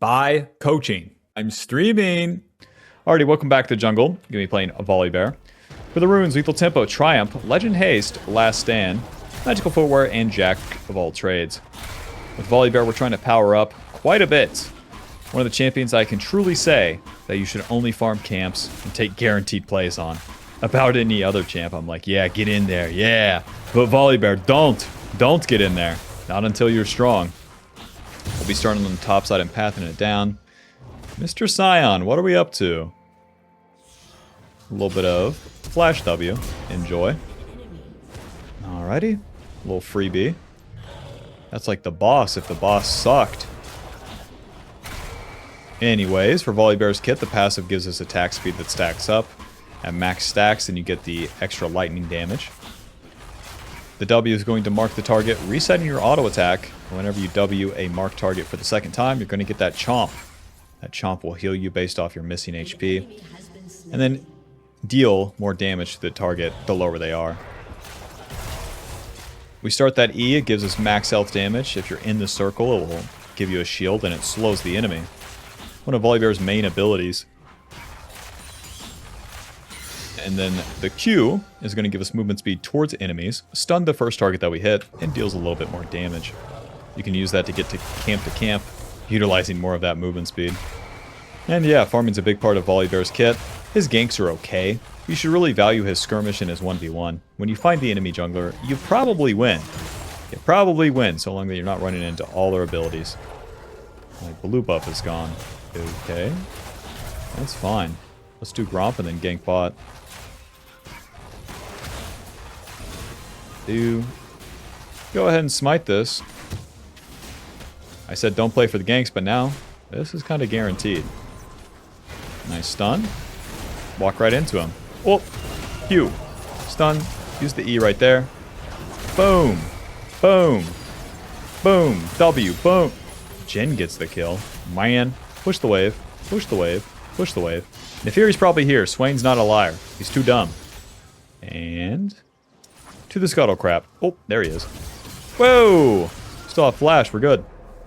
by coaching. I'm streaming. Alrighty, welcome back to the jungle. Gonna be playing a Volibear. For the runes, Lethal Tempo, Triumph, Legend Haste, Last Stand, Magical Footwear, and Jack of all trades. With Volibear, we're trying to power up quite a bit. One of the champions I can truly say that you should only farm camps and take guaranteed plays on. About any other champ, I'm like, yeah, get in there, yeah. But Volibear, don't get in there. Not until you're strong. We'll be starting on the top side and pathing it down. Mr. Scion, what are we up to? A little bit of Flash W. Enjoy. Alrighty. A little freebie. That's like the boss if the boss sucked. Anyways, for Volibear's kit, the passive gives us attack speed that stacks up. At max stacks, and you get the extra lightning damage. The W is going to mark the target, resetting your auto attack. Whenever you W a marked target for the second time, you're going to get that chomp. That chomp will heal you based off your missing HP. And then deal more damage to the target the lower they are. We start that E, it gives us max health damage. If you're in the circle, it will give you a shield and it slows the enemy. One of Volibear's main abilities. And then the Q is going to give us movement speed towards enemies, stun the first target that we hit, and deals a little bit more damage. You can use that to get to camp, utilizing more of that movement speed. And yeah, farming's a big part of Volibear's kit. His ganks are okay. You should really value his skirmish and his 1v1. When you find the enemy jungler, you probably win. You probably win, so long that you're not running into all their abilities. My blue buff is gone. Okay. That's fine. Let's do Gromp and then gank bot. Go ahead and smite this. I said don't play for the ganks, but now this is kind of guaranteed. Nice stun. Walk right into him. Oh, Q. Stun. Use the E right there. Boom. Boom. Boom. W. Boom. Jhin gets the kill. Man. Push the wave. Push the wave. Push the wave. Neferi's probably here. Swain's not a liar. He's too dumb. And to the scuttle crap. Oh, there he is. Whoa! Still have flash. We're good.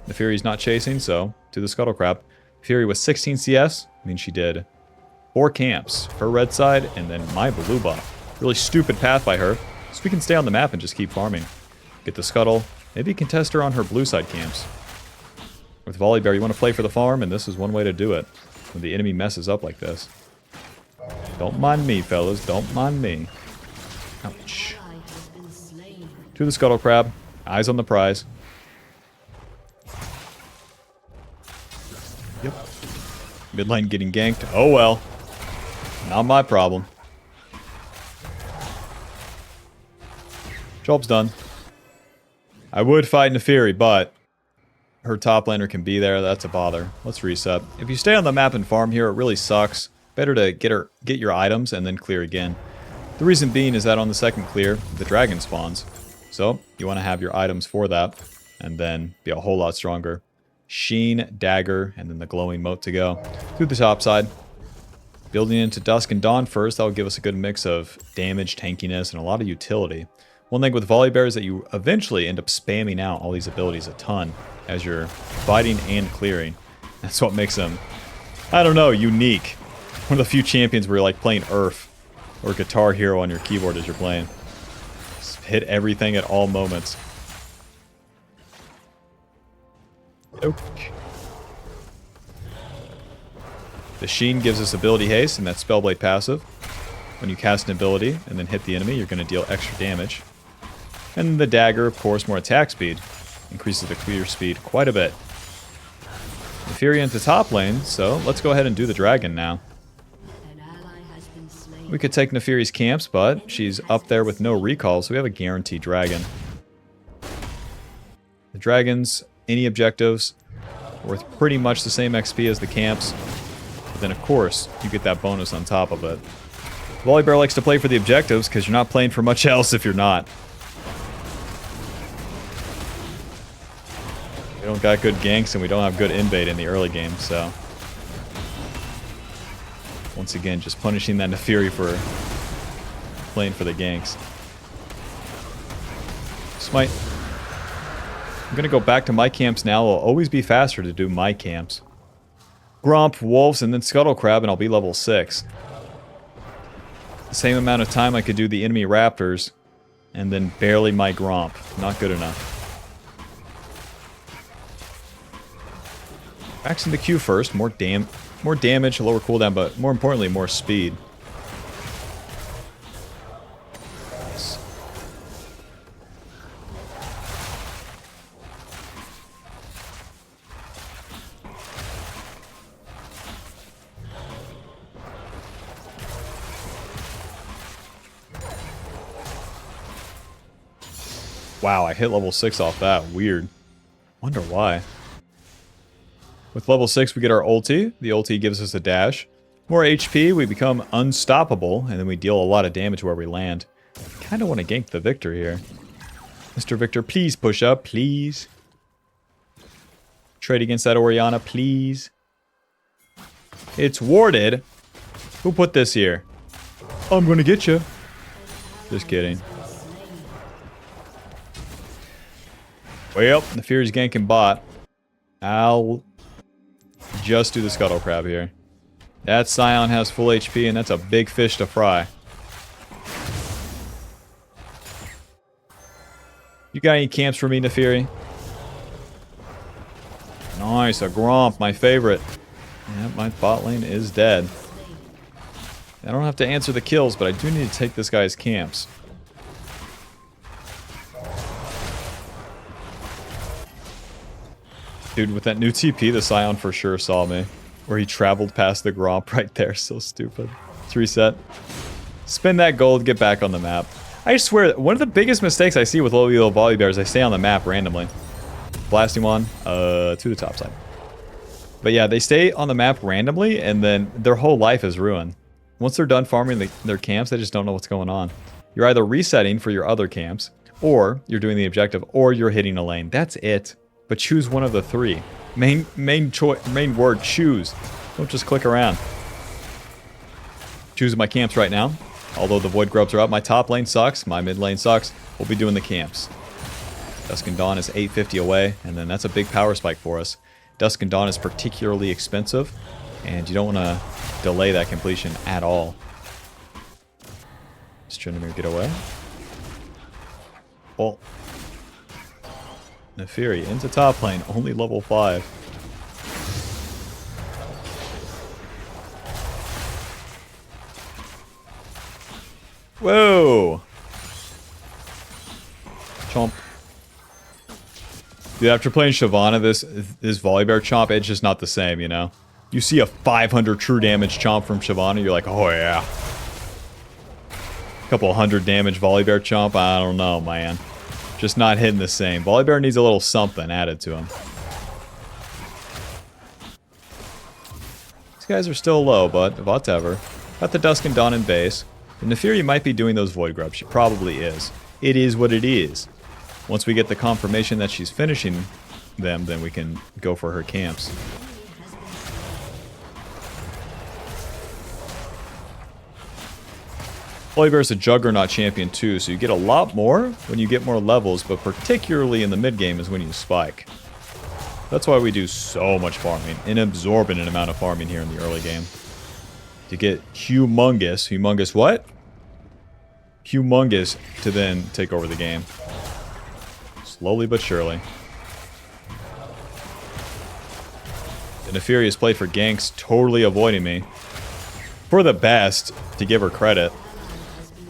Neferi's not chasing, so to the scuttle crap. Fury was 16 CS. Means she did 4 camps. Her red side, and then my blue buff. Really stupid path by her. So we can stay on the map and just keep farming. Get the scuttle. Maybe contest her on her blue side camps. With Volibear, you want to play for the farm, and this is one way to do it. When the enemy messes up like this. Don't mind me, fellas. Don't mind me. Ouch. To the scuttle crab. Eyes on the prize. Yep. Mid lane getting ganked. Oh well. Not my problem. Job's done. I would fight Neferi, but her top laner can be there. That's a bother. Let's reset. If you stay on the map and farm here, it really sucks. Better to get your items and then clear again. The reason being is that on the second clear, the dragon spawns. So you want to have your items for that and then be a whole lot stronger. Sheen, dagger, and then the glowing moat to go. Through the top side. Building into Dusk and Dawn first, that will give us a good mix of damage, tankiness, and a lot of utility. One thing with Volibear is that you eventually end up spamming out all these abilities a ton as you're fighting and clearing. That's what makes them, I don't know, unique. One of the few champions where you're like playing Earth or Guitar Hero on your keyboard as you're playing. Just hit everything at all moments. Okay. The Sheen gives us ability haste and that Spellblade passive. When you cast an ability and then hit the enemy, you're going to deal extra damage. And the dagger, of course, more attack speed. Increases the clear speed quite a bit. Neferi into top lane, so let's go ahead and do the dragon now. We could take Neferi's camps, but she's up there with no recall, so we have a guaranteed dragon. The dragons, any objectives, worth pretty much the same XP as the camps. But then, of course, you get that bonus on top of it. Volibear likes to play for the objectives, because you're not playing for much else if you're not. We don't got good ganks, and we don't have good invade in the early game, so... Once again, just punishing that Neferi for playing for the ganks. Smite. I'm going to go back to my camps now. It'll always be faster to do my camps. Gromp, Wolves, and then Scuttle Crab, and I'll be level 6. The same amount of time I could do the enemy Raptors, and then barely my Gromp. Not good enough. Maxing the Q first. More damage, lower cooldown, but more importantly, more speed. Nice. Wow, I hit level 6 off that. Weird. Wonder why. With level 6, we get our ulti. The ulti gives us a dash. More HP, we become unstoppable, and then we deal a lot of damage where we land. Kinda want to gank the Victor here. Mr. Victor, please push up, please. Trade against that Orianna, please. It's warded. Who put this here? I'm gonna get you. Just kidding. Well, the Fury's ganking bot. I'll just do the Scuttle Crab here. That Scion has full HP, and that's a big fish to fry. You got any camps for me, Nefiri? Nice, a Gromp, my favorite. Yeah, my bot lane is dead. I don't have to answer the kills, but I do need to take this guy's camps. Dude, with that new TP, the Scion for sure saw me. Where he traveled past the Gromp right there. So stupid. Let's reset. Spend that gold, get back on the map. I swear, one of the biggest mistakes I see with low elo Volibear is they stay on the map randomly. Blasting one, to the top side. But yeah, they stay on the map randomly, and then their whole life is ruined. Once they're done farming their camps, they just don't know what's going on. You're either resetting for your other camps, or you're doing the objective, or you're hitting a lane. That's it. But choose one of the three. Main word, choose. Don't just click around. Choosing my camps right now. Although the Void Grubs are up, my top lane sucks, my mid lane sucks. We'll be doing the camps. Dusk and Dawn is 850 away, and then that's a big power spike for us. Dusk and Dawn is particularly expensive, and you don't want to delay that completion at all. Is Tryndamere get away? Well, Nefiri into top lane, only level 5. Whoa! Chomp. Dude, after playing Shyvana, this Volibear Chomp, it's just not the same, you know? You see a 500 true damage Chomp from Shyvana, you're like, oh yeah. A couple hundred damage Volibear Chomp, I don't know, man. Just not hitting the same. Volibear needs a little something added to him. These guys are still low, but whatever. Got the Dusk and Dawn in base. The Nefiri might be doing those Void Grubs. She probably is. It is what it is. Once we get the confirmation that she's finishing them, then we can go for her camps. Volibear is a Juggernaut champion too, so you get a lot more when you get more levels, but particularly in the mid game is when you spike. That's why we do so much farming, an exorbitant amount of farming here in the early game. To get humongous what? Humongous to then take over the game. Slowly but surely. The Nefiri has played for ganks, totally avoiding me. For the best, to give her credit.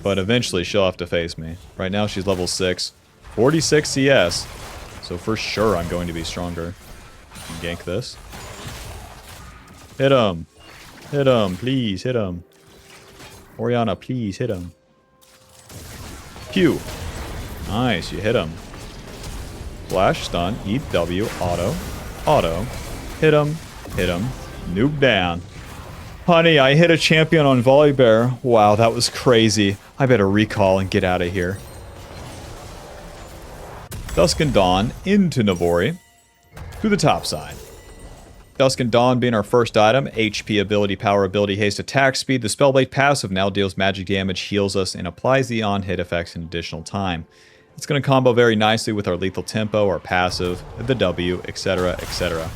But eventually she'll have to face me. Right now she's level 6. 46 CS. So for sure I'm going to be stronger. Gank this. Hit him. Hit him. Please hit him. Orianna, please hit him. Q. Nice. You hit him. Flash, stun, EW, auto. Auto. Hit him. Hit him. Nuke down. Honey, I hit a champion on Volibear. Wow, that was crazy. I better recall and get out of here. Dusk and Dawn into Navori. To the top side. Dusk and Dawn being our first item. HP, ability, power, ability, haste, attack speed. The Spellblade passive now deals magic damage, heals us, and applies the on-hit effects in additional time. It's going to combo very nicely with our lethal tempo, our passive, the W, etc., etc.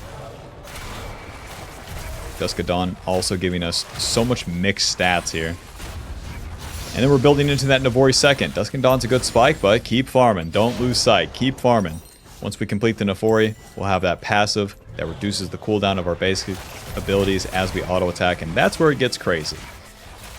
Dusk of Dawn also giving us so much mixed stats here. And then we're building into that Navori second. Dusk of Dawn's a good spike, but keep farming. Don't lose sight. Keep farming. Once we complete the Navori, we'll have that passive that reduces the cooldown of our basic abilities as we auto-attack, and that's where it gets crazy.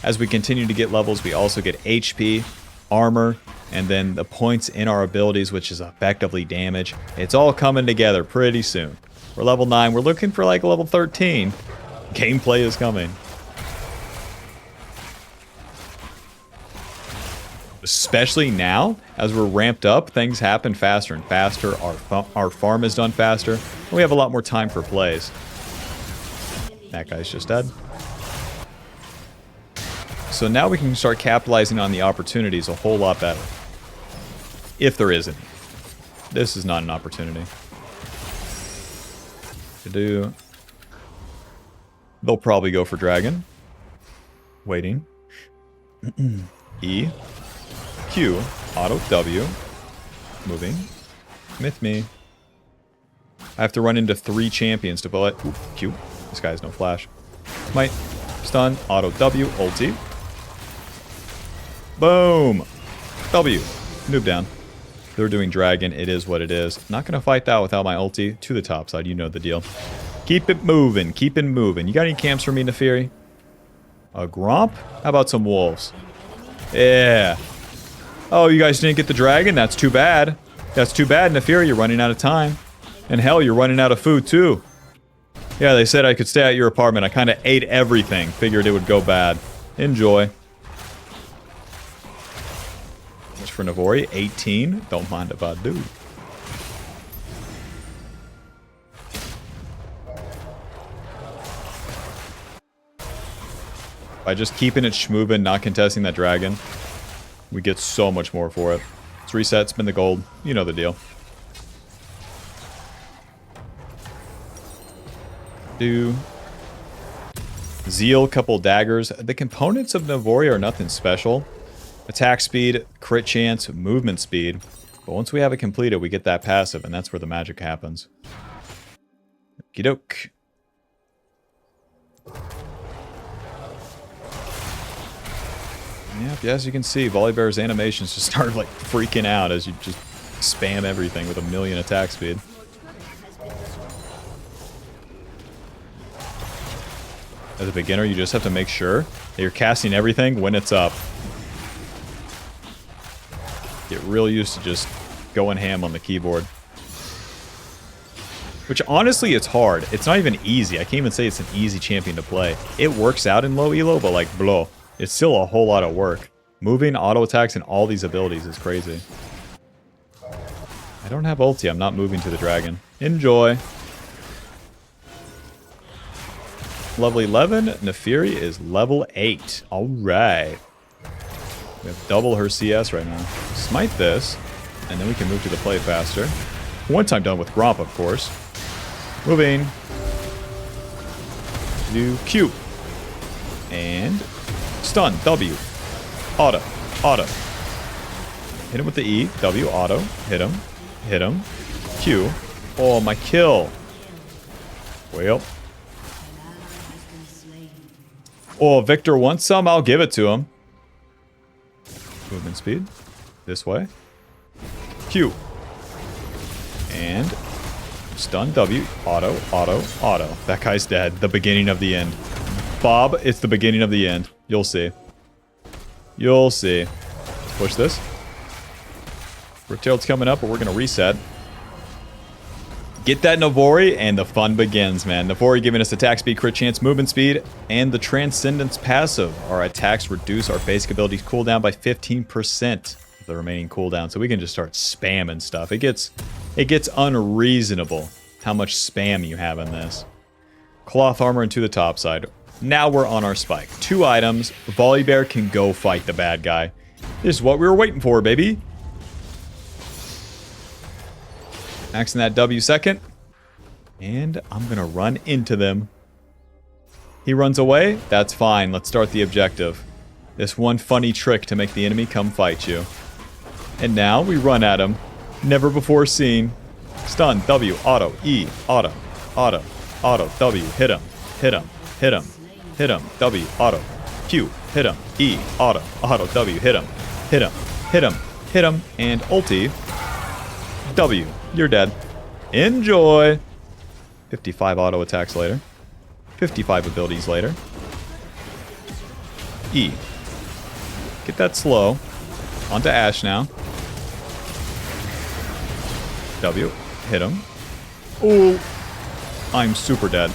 As we continue to get levels, we also get HP, armor, and then the points in our abilities, which is effectively damage. It's all coming together pretty soon. We're level 9. We're looking for like level 13. Gameplay is coming. Especially now, as we're ramped up, things happen faster and faster. Our farm is done faster. And we have a lot more time for plays. That guy's just dead. So now we can start capitalizing on the opportunities a whole lot better. If there is any. This is not an opportunity. They'll probably go for dragon. Waiting. E. Q. Auto W. Moving. Myth me. I have to run into 3 champions to bullet. Ooh, Q. This guy has no flash. Might. Stun. Auto W. Ulti. Boom. W. Noob down. They're doing dragon. It is what it is. Not going to fight that without my ulti. To the top side. You know the deal. Keep it moving. Keep it moving. You got any camps for me, Neferi? A Gromp? How about some wolves? Yeah. Oh, you guys didn't get the dragon? That's too bad. That's too bad, Neferi. You're running out of time. And hell, you're running out of food, too. Yeah, they said I could stay at your apartment. I kind of ate everything. Figured it would go bad. Enjoy. Much for Navori. 18. Don't mind if I do. By just keeping it schmoovin', not contesting that dragon, we get so much more for it. Let's reset, spin the gold. You know the deal. Do Zeal, couple daggers. The components of Navori are nothing special. Attack speed, crit chance, movement speed. But once we have it completed, we get that passive, and that's where the magic happens. Okie doke. Yep, as you can see, Volibear's animations just started like freaking out as you just spam everything with 1,000,000 attack speed. As a beginner, you just have to make sure that you're casting everything when it's up. Get real used to just going ham on the keyboard. Which, honestly, it's hard. It's not even easy. I can't even say it's an easy champion to play. It works out in low elo, but like, blow. It's still a whole lot of work. Moving, auto attacks, and all these abilities is crazy. I don't have ulti. I'm not moving to the dragon. Enjoy. Level 11. Neferi is level 8. Alright. We have double her CS right now. Smite this, and then we can move to the play faster. Once I'm done with Gromp, of course. Moving. Do Q. And stun. W. Auto. Auto. Hit him with the E. W. Auto. Hit him. Hit him. Q. Oh, my kill. Well. Oh, Victor wants some. I'll give it to him. Movement speed. This way. Q. And stun W. Auto. Auto. Auto. That guy's dead. The beginning of the end. Bob, it's the beginning of the end. You'll see. You'll see. Let's push this. Riptail's coming up, but we're going to reset. Get that Navori, and the fun begins, man. Navori giving us attack speed, crit chance, movement speed, and the Transcendence passive. Our attacks reduce our basic abilities cooldown by 15% of the remaining cooldown, so we can just start spamming stuff. It gets unreasonable how much spam you have in this. Cloth armor into the top side. Now we're on our spike. 2 items. Volibear can go fight the bad guy. This is what we were waiting for, baby. Maxing that W second. And I'm going to run into them. He runs away. That's fine. Let's start the objective. This one funny trick to make the enemy come fight you. And now we run at him. Never before seen. Stun. W. Auto. E. Auto. Auto. Auto. W. Hit him. Hit him. hit him, hit him, W, auto, Q, hit him, E, auto, auto, W, hit him, hit him, hit him, hit him, and ulti, W, you're dead. Enjoy. 55 auto attacks later. 55 abilities later. E. Get that slow. Onto Ashe now. W. Hit him. Oh. I'm super dead.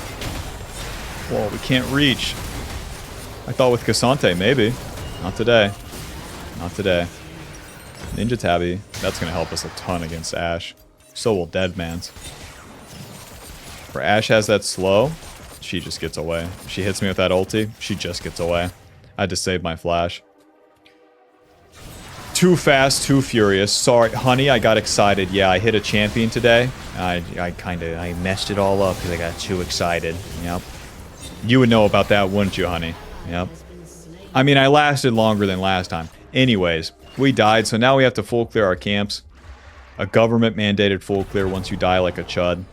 Whoa, we can't reach. I thought with Cassante, maybe. Not today. Not today. Ninja Tabby. That's going to help us a ton against Ashe. So will Deadman's. Where Ashe has that slow, she just gets away. She hits me with that ulti, she just gets away. I had to save my flash. Too fast, too furious. Sorry, honey, I got excited. Yeah, I hit a champion today. I messed it all up because I got too excited. Yep. You would know about that, wouldn't you, honey? Yep. I mean, I lasted longer than last time. Anyways, we died, so now we have to full clear our camps. A government-mandated full clear once you die like a chud.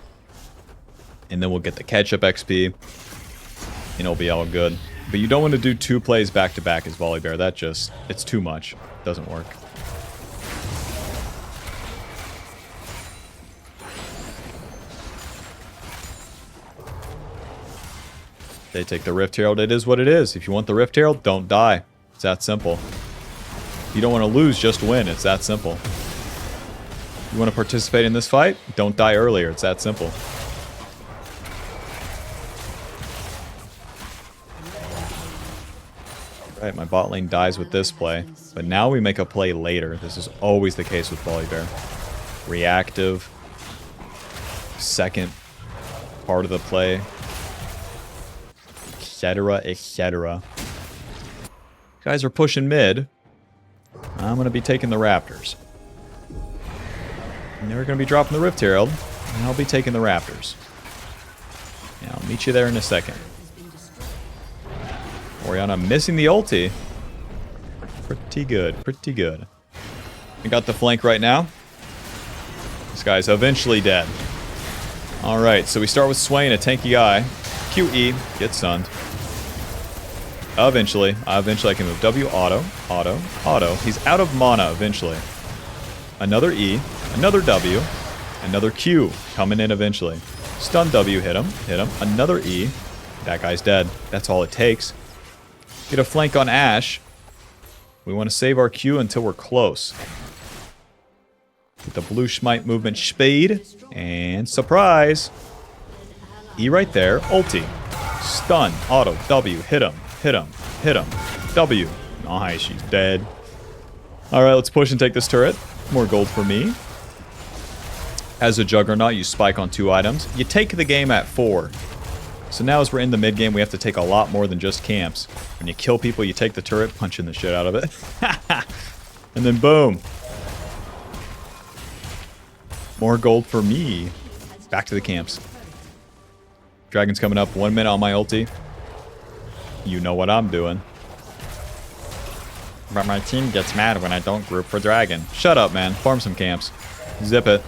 And then we'll get the catch-up XP. And it'll be all good. But you don't want to do 2 plays back-to-back as Volibear. That just... it's too much. Doesn't work. They take the Rift Herald. It is what it is. If you want the Rift Herald, don't die. It's that simple. If you don't want to lose, just win. It's that simple. You want to participate in this fight? Don't die earlier. It's that simple. Right, my bot lane dies with this play. But now we make a play later. This is always the case with Volibear. Reactive. Second part of the play. Etc, etc. Guys are pushing mid. I'm going to be taking the Raptors. And they're going to be dropping the Rift Herald. And I'll be taking the Raptors. Yeah, I'll meet you there in a second. Orianna missing the ulti. Pretty good, pretty good. We got the flank right now. This guy's eventually dead. Alright, so we start with Swain, a tanky guy. QE, get stunned. Eventually I can move W, auto, auto, auto. He's out of mana eventually. Another E, another W, another Q coming in eventually. Stun W, hit him, another E. That guy's dead. That's all it takes. Get a flank on Ashe. We want to save our Q until we're close. Get the blue Schmite movement speed. And surprise! E right there. Ulti. Stun. Auto. W. Hit him. Hit him. Hit him. W. Nice. She's dead. Alright, let's push and take this turret. More gold for me. As a Juggernaut, you spike on 2 items. You take the game at 4. So now as we're in the mid game, we have to take a lot more than just camps. When you kill people, you take the turret, punching the shit out of it. And then boom. More gold for me. Back to the camps. Dragon's coming up. 1 minute on my ulti. You know what I'm doing. But my team gets mad when I don't group for Dragon. Shut up, man. Farm some camps. Zip it.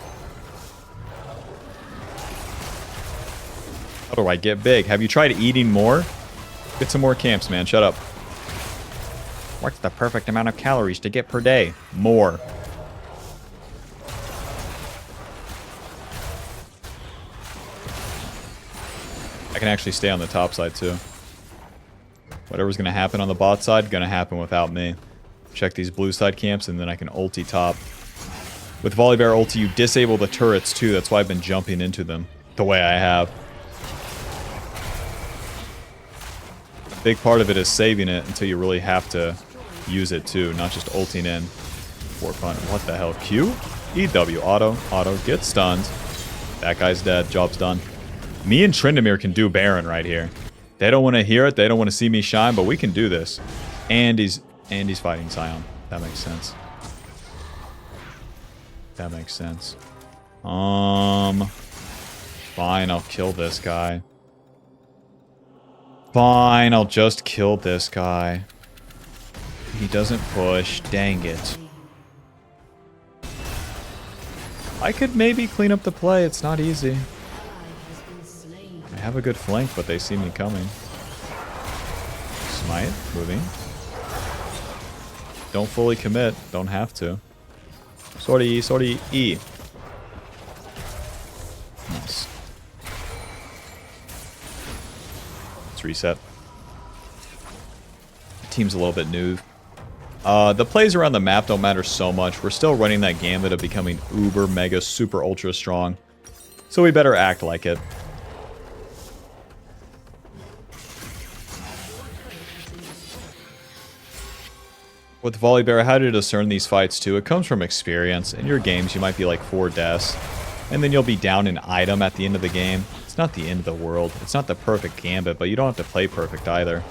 How do I get big? Have you tried eating more? Get some more camps, man. Shut up. What's the perfect amount of calories to get per day? More. I can actually stay on the top side, too. Whatever's going to happen on the bot side, going to happen without me. Check these blue side camps, and then I can ulti top. With Volibear ulti, you disable the turrets, too. That's why I've been jumping into them the way I have. Big part of it is saving it until you really have to use it too, not just ulting in for fun. What the hell? Q? EW, auto, auto, get stunned. That guy's dead, job's done. Me and Tryndamere can do Baron right here. They don't want to hear it, they don't want to see me shine, but we can do this. And he's fighting Sion. That makes sense. That makes sense. Fine, I'll kill this guy. Fine, I'll just kill this guy. He doesn't push. Dang it. I could maybe clean up the play. It's not easy. I have a good flank, but they see me coming. Smite, moving. Don't fully commit. Don't have to. Sword E, sword E, E. Nice. Let's reset. Team's a little bit new. The plays around the map don't matter so much. We're still running that gambit of becoming uber, mega, super, ultra strong. So we better act like it. With Volibear, how to discern these fights too? It comes from experience. In your games, you might be like 4 deaths, and then you'll be down an item at the end of the game. It's not the end of the world. It's not the perfect gambit, but you don't have to play perfect either.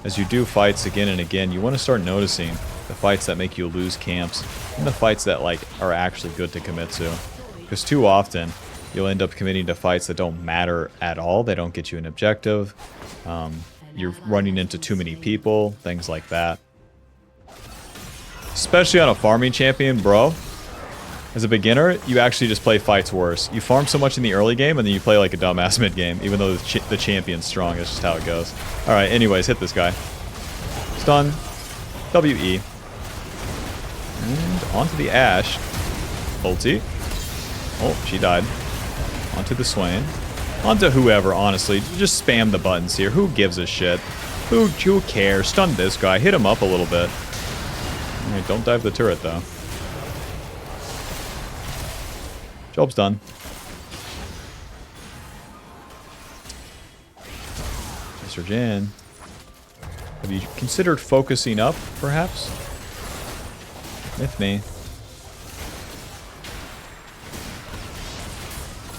As you do fights again and again, you want to start noticing the fights that make you lose camps, and the fights that like are actually good to commit to. Because too often, you'll end up committing to fights that don't matter at all. They don't get you an objective. You're running into too many people, things like that. Especially on a farming champion, bro. As a beginner, you actually just play fights worse. You farm so much in the early game, and then you play like a dumbass mid game, even though the champion's strong. That's just how it goes. Alright, anyways, hit this guy. Stun. WE. And onto the Ashe. Ulti. Oh, she died. Onto the Swain. Onto whoever, honestly. Just spam the buttons here. Who gives a shit? Who cares? Stun this guy. Hit him up a little bit. Alright, don't dive the turret, though. Job's done. Mr. Jin. Have you considered focusing up, perhaps? With me.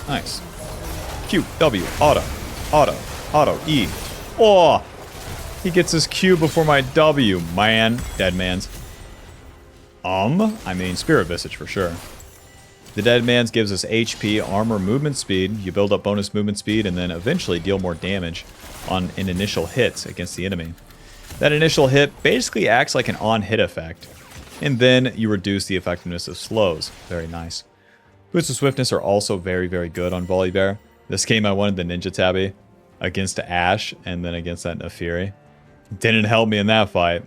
Nice. Q, W, auto, auto, auto, E. Oh! He gets his Q before my W, man. Dead man's. I mean, Spirit Visage for sure. The Dead Man's gives us HP, armor, movement speed. You build up bonus movement speed and then eventually deal more damage on an initial hit against the enemy. That initial hit basically acts like an on-hit effect. And then you reduce the effectiveness of slows. Very nice. Boosts of Swiftness are also very, very good on Volibear. This game I wanted the Ninja Tabby against Ashe and then against that Nefiri. Didn't help me in that fight.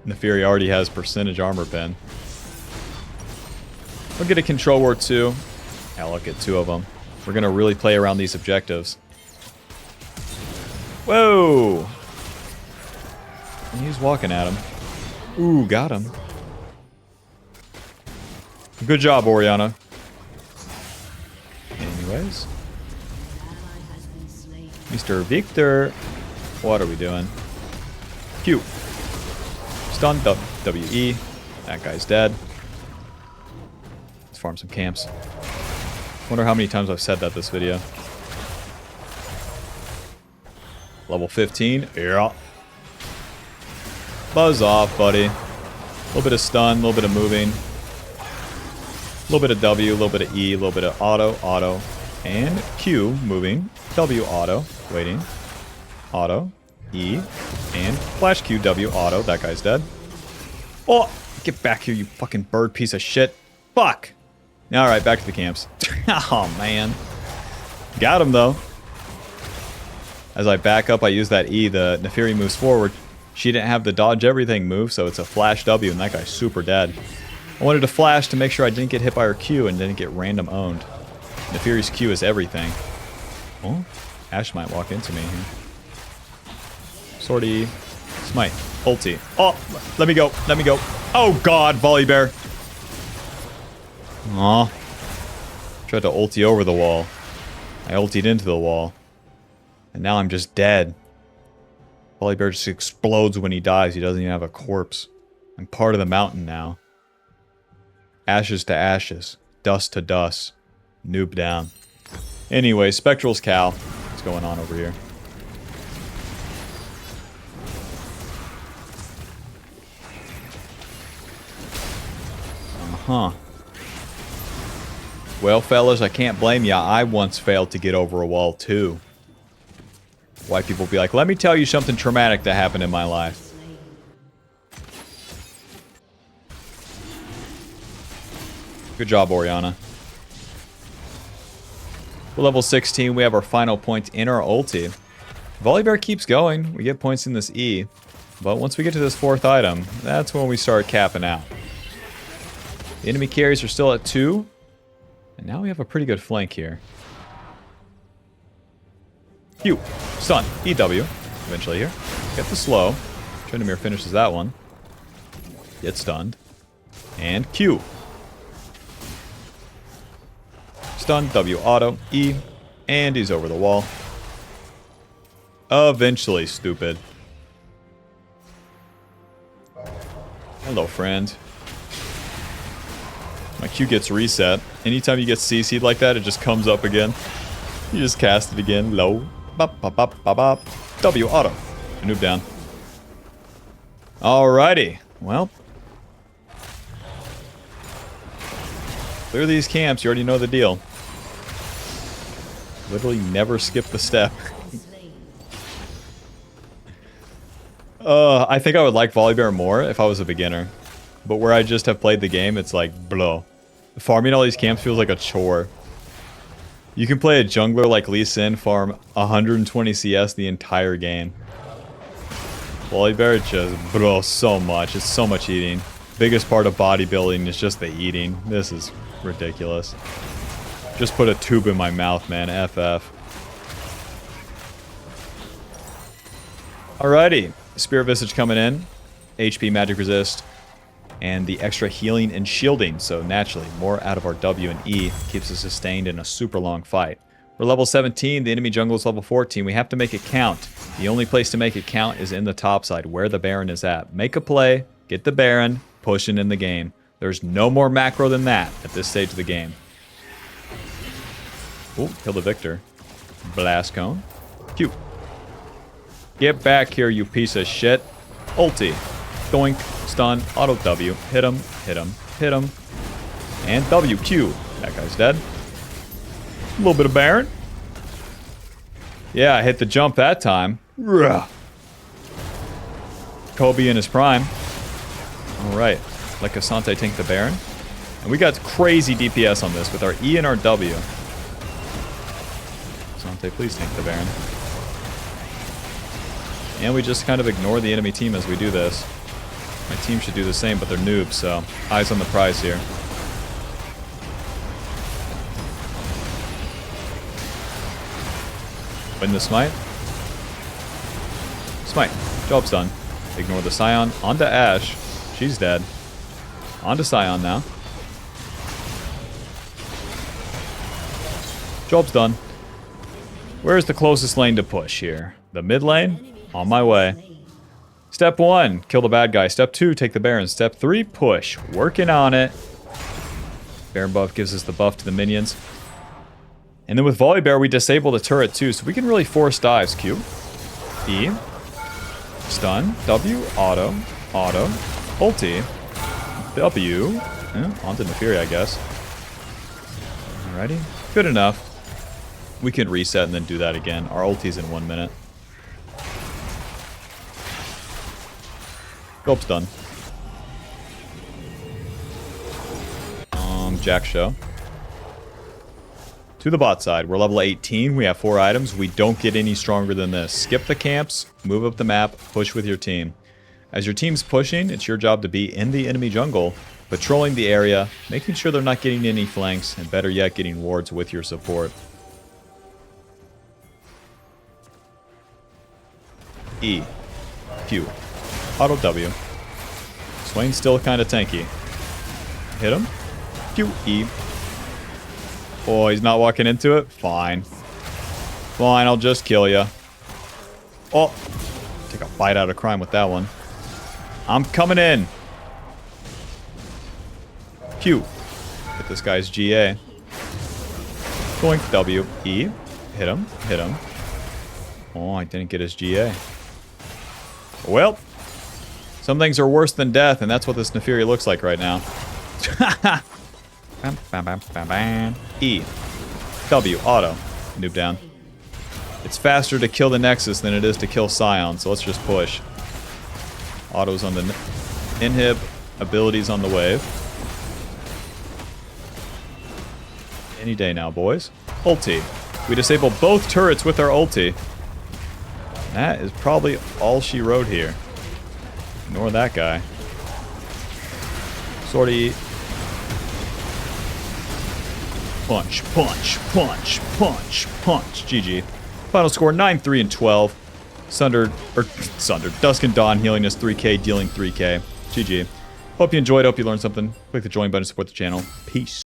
Nefiri already has percentage armor pin. We'll get a control ward too. Hell, I'll get 2 of them. We're going to really play around these objectives. Whoa! And he's walking at him. Ooh, got him. Good job, Orianna. Anyways. Mr. Victor. What are we doing? Q. Stun, WE. That guy's dead. Let's farm some camps. Wonder how many times I've said that this video. Level 15. Yeah. Buzz off, buddy. A little bit of stun, a little bit of moving. A little bit of W, a little bit of E, a little bit of auto, and Q, moving. W, auto, waiting. Auto, E, and flash Q, W, auto. That guy's dead. Oh, get back here, you fucking bird piece of shit. Fuck. Alright, back to the camps. Oh, man. Got him, though. As I back up, I use that E. The Nefiri moves forward. She didn't have the dodge everything move, so it's a flash W, and that guy's super dead. I wanted to flash to make sure I didn't get hit by her Q and didn't get random owned. Nefiri's Q is everything. Oh, Ashe might walk into me here. Sortie. Smite. Ulti. Oh, let me go. Let me go. Oh, God, Volibear. Aw. Tried to ulti over the wall. I ultied into the wall. And now I'm just dead. Volibear just explodes when he dies. He doesn't even have a corpse. I'm part of the mountain now. Ashes to ashes. Dust to dust. Noob down. Anyway, Spectral's Cal. What's going on over here? Uh-huh. Well, fellas, I can't blame ya. I once failed to get over a wall, too. White people be like, let me tell you something traumatic that happened in my life. Good job, Orianna. We're level 16. We have our final point in our ulti. Volibear keeps going. We get points in this E. But once we get to this 4th item, that's when we start capping out. The enemy carries are still at 2. And now we have a pretty good flank here. Q. Stun. EW. Eventually here. Get the slow. Tryndamere finishes that one. Get stunned. And Q. Stun. W auto. E. And he's over the wall. Eventually, stupid. Hello, friend. My Q gets reset. Anytime you get CC'd like that, it just comes up again. You just cast it again. Low. Bop, bop, bop, bop, bop. W auto. Noob down. Alrighty. Well. Clear these camps. You already know the deal. Literally never skip the step. I think I would like Volibear more if I was a beginner. But where I just have played the game, it's like, blow. Farming all these camps feels like a chore. You can play a jungler like Lee Sin, farm 120 CS the entire game. Volibear just, bro, so much. It's so much eating. Biggest part of bodybuilding is just the eating. This is ridiculous. Just put a tube in my mouth, man. FF. Alrighty. Spirit Visage coming in. HP, magic resist. And the extra healing and shielding. So naturally, more out of our W and E keeps us sustained in a super long fight. We're level 17. The enemy jungle is level 14. We have to make it count. The only place to make it count is in the top side, where the Baron is at. Make a play. Get the Baron. Pushing in the game. There's no more macro than that at this stage of the game. Ooh, kill the Victor. Blast Cone. Q. Get back here, you piece of shit. Ulti. Doink. Stun. Auto W. Hit him. Hit him. Hit him. And W. Q. That guy's dead. A little bit of Baron. Yeah, I hit the jump that time. Kobe in his prime. Alright. Let Cassante tank the Baron. And we got crazy DPS on this with our E and our W. Cassante, please tank the Baron. And we just kind of ignore the enemy team as we do this. My team should do the same, but they're noobs, so eyes on the prize here. Win the smite. Smite. Job's done. Ignore the Scion. Onto Ashe. She's dead. Onto Scion now. Job's done. Where's the closest lane to push here? The mid lane? On my way. Step 1, kill the bad guy. Step 2, take the Baron. Step 3, push. Working on it. Baron buff gives us the buff to the minions. And then with Volibear, we disable the turret too, so we can really force dives. Q. E. Stun. W. Auto. Auto. Ulti. W. Onto Nefiri, I guess. Alrighty. Good enough. We can reset and then do that again. Our ulti's in 1 minute. Gulp's done. Jack Show. To the bot side. We're level 18. We have 4 items. We don't get any stronger than this. Skip the camps. Move up the map. Push with your team. As your team's pushing, it's your job to be in the enemy jungle, patrolling the area, making sure they're not getting any flanks, and better yet, getting wards with your support. E. Q. Auto W. Swain's still kind of tanky. Hit him. Q. E. Oh, he's not walking into it? Fine. Fine, I'll just kill ya. Oh. Take a bite out of crime with that one. I'm coming in. Q. Hit this guy's GA. Boink. W. E. Hit him. Hit him. Oh, I didn't get his GA. Well, some things are worse than death, and that's what this Nefiri looks like right now. E. W. Auto. Noob down. It's faster to kill the Nexus than it is to kill Scion, so let's just push. Auto's on the inhib. Abilities on the wave. Any day now, boys. Ulti. We disable both turrets with our ulti. That is probably all she wrote here. Ignore that guy. Sortie. Punch, punch, punch, punch, punch. GG. Final score 9-3 and 12. Sunder. Dusk and Dawn healing us 3k, dealing 3k. GG. Hope you enjoyed. Hope you learned something. Click the join button to support the channel. Peace.